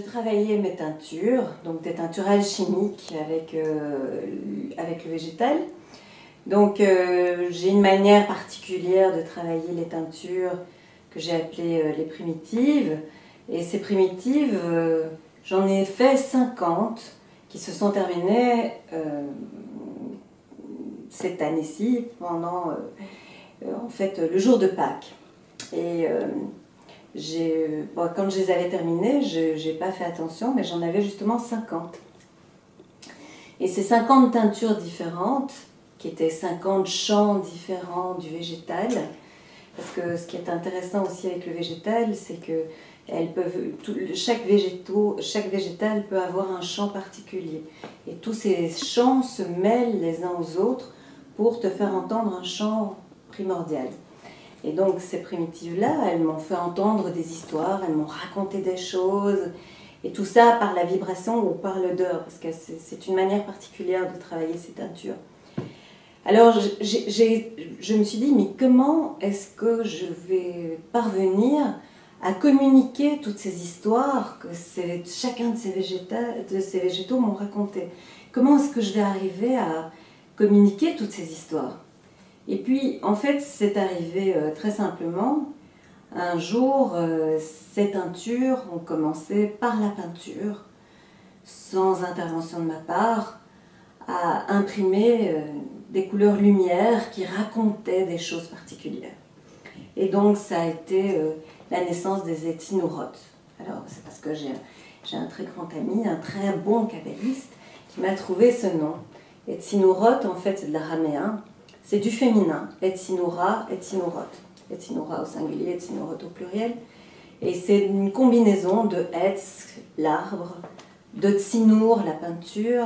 travaillé mes teintures, donc des teintures alchimiques avec le végétal. Donc j'ai une manière particulière de travailler les teintures que j'ai appelées les primitives. Et ces primitives, j'en ai fait 50 qui se sont terminées cette année-ci pendant en fait le jour de Pâques. Et quand je les avais terminées, je n'ai pas fait attention, mais j'en avais justement 50. Et ces 50 teintures différentes, qui étaient 50 champs différents du végétal, parce que ce qui est intéressant aussi avec le végétal, c'est que chaque végétal peut avoir un champ particulier. Et tous ces champs se mêlent les uns aux autres pour te faire entendre un chant primordial. Et donc ces primitives-là, elles m'ont fait entendre des histoires, elles m'ont raconté des choses, et tout ça par la vibration ou par l'odeur, parce que c'est une manière particulière de travailler ces teintures. Alors je me suis dit, mais comment est-ce que je vais parvenir à communiquer toutes ces histoires que chacun de ces végétaux m'ont raconté? Comment est-ce que je vais arriver à communiquer toutes ces histoires? Et puis, en fait, c'est arrivé très simplement. Un jour, ces teintures ont commencé par la peinture, sans intervention de ma part, à imprimer des couleurs lumière qui racontaient des choses particulières. Et donc, ça a été la naissance des étsinourotes. Alors, c'est parce que j'ai un très grand ami, un très bon kabbaliste, qui m'a trouvé ce nom. Etsinourote, en fait, c'est de l'araméen. C'est du féminin, Etsinoura, Etsinourote. Etsinoura au singulier, Etsinourote au pluriel. Et c'est une combinaison de Etz, l'arbre, de Tsinour, la peinture,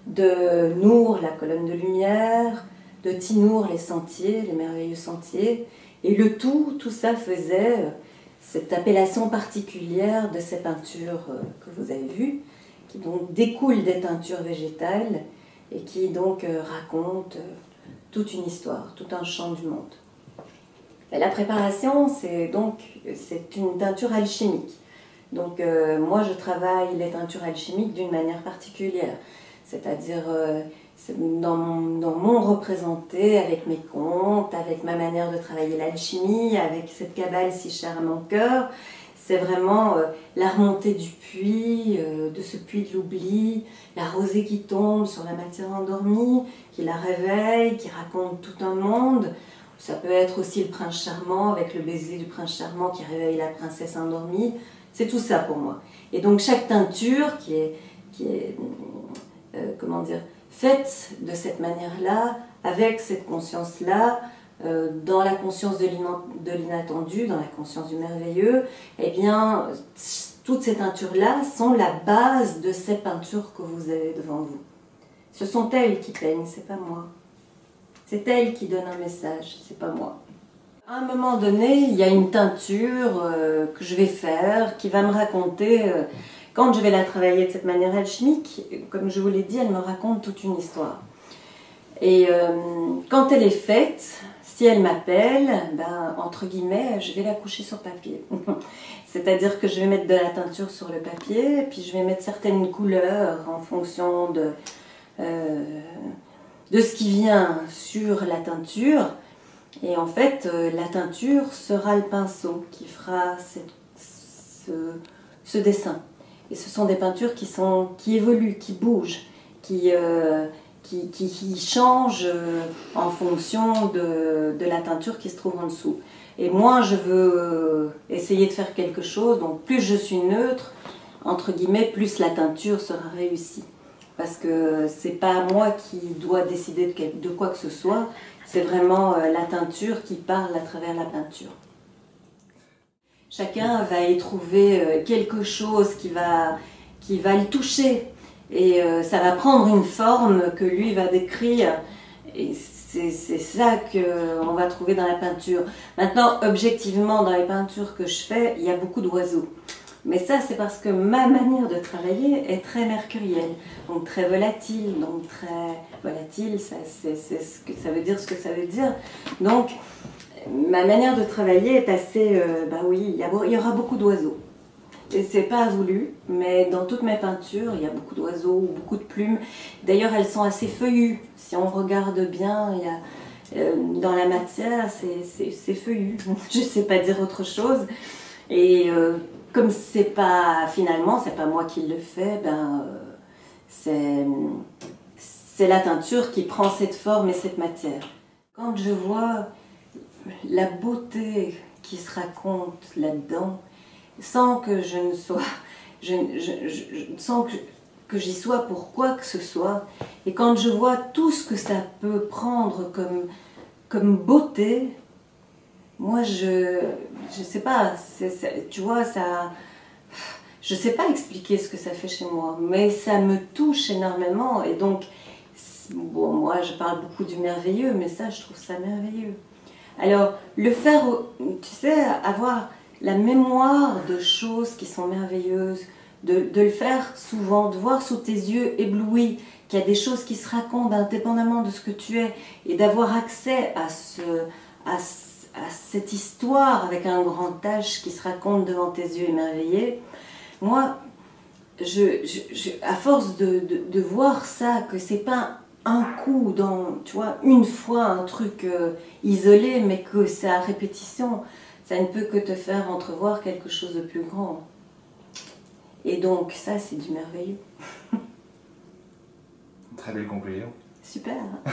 de Nour, la colonne de lumière, de Tinour, les sentiers, les merveilleux sentiers. Et le tout ça faisait cette appellation particulière de ces peintures que vous avez vues, qui donc découlent des teintures végétales et qui donc racontent toute une histoire, tout un champ du monde. Et la préparation, c'est une teinture alchimique. Donc moi, je travaille les teintures alchimiques d'une manière particulière. C'est-à-dire dans mon représenté, avec mes contes, avec ma manière de travailler l'alchimie, avec cette cabale si chère à mon cœur. C'est vraiment la remontée du puits, de ce puits de l'oubli, la rosée qui tombe sur la matière endormie, qui la réveille, qui raconte tout un monde. Ça peut être aussi le prince charmant, avec le baiser du prince charmant qui réveille la princesse endormie. C'est tout ça pour moi. Et donc chaque teinture qui est comment dire, faite de cette manière-là, avec cette conscience-là, dans la conscience de l'inattendu, dans la conscience du merveilleux, eh bien, toutes ces teintures-là sont la base de ces peintures que vous avez devant vous. Ce sont elles qui peignent, c'est pas moi. C'est elles qui donnent un message, c'est pas moi. À un moment donné, il y a une teinture que je vais faire, qui va me raconter, quand je vais la travailler de cette manière alchimique, comme je vous l'ai dit, elle me raconte toute une histoire. Et quand elle est faite, si elle m'appelle, ben, entre guillemets, je vais la coucher sur papier. C'est-à-dire que je vais mettre de la teinture sur le papier, puis je vais mettre certaines couleurs en fonction de ce qui vient sur la teinture. Et en fait, la teinture sera le pinceau qui fera ce dessin. Et ce sont des peintures qui évoluent, qui bougent, qui changent en fonction de la teinture qui se trouve en dessous. Et moi, je veux essayer de faire quelque chose, donc plus je suis neutre, entre guillemets, plus la teinture sera réussie. Parce que c'est pas moi qui dois décider de quoi que ce soit, c'est vraiment la teinture qui parle à travers la peinture. Chacun va y trouver quelque chose qui va le toucher. Et ça va prendre une forme que lui va décrire. Et c'est ça qu'on va trouver dans la peinture. Maintenant, objectivement, dans les peintures que je fais, il y a beaucoup d'oiseaux. Mais ça, c'est parce que ma manière de travailler est très mercurielle, donc très volatile. Donc très volatile, ça veut dire ce que ça veut dire. Donc, ma manière de travailler est assez... bah oui, il y aura beaucoup d'oiseaux. Et c'est pas voulu, mais dans toutes mes peintures, il y a beaucoup d'oiseaux, beaucoup de plumes. D'ailleurs, elles sont assez feuillues. Si on regarde bien, il y a, dans la matière, c'est feuillu. Je sais pas dire autre chose. Et comme c'est pas, finalement, c'est pas moi qui le fais, ben, c'est la teinture qui prend cette forme et cette matière. Quand je vois la beauté qui se raconte là-dedans, sans que je ne sois, sans que j'y sois pour quoi que ce soit, et quand je vois tout ce que ça peut prendre comme beauté, moi je sais pas, tu vois, ça, je sais pas expliquer ce que ça fait chez moi, mais ça me touche énormément, et donc, bon, moi je parle beaucoup du merveilleux, mais ça je trouve ça merveilleux. Alors, le faire, tu sais, avoir la mémoire de choses qui sont merveilleuses, de le faire souvent, de voir sous tes yeux éblouis qu'il y a des choses qui se racontent indépendamment de ce que tu es, et d'avoir accès à cette histoire avec un grand H qui se raconte devant tes yeux émerveillés. Moi, à force de voir ça, que c'est pas un coup, tu vois, une fois un truc isolé, mais que c'est à répétition, ça ne peut que te faire entrevoir quelque chose de plus grand. Et donc ça, c'est du merveilleux. Très belle conclusion. Super. Hein.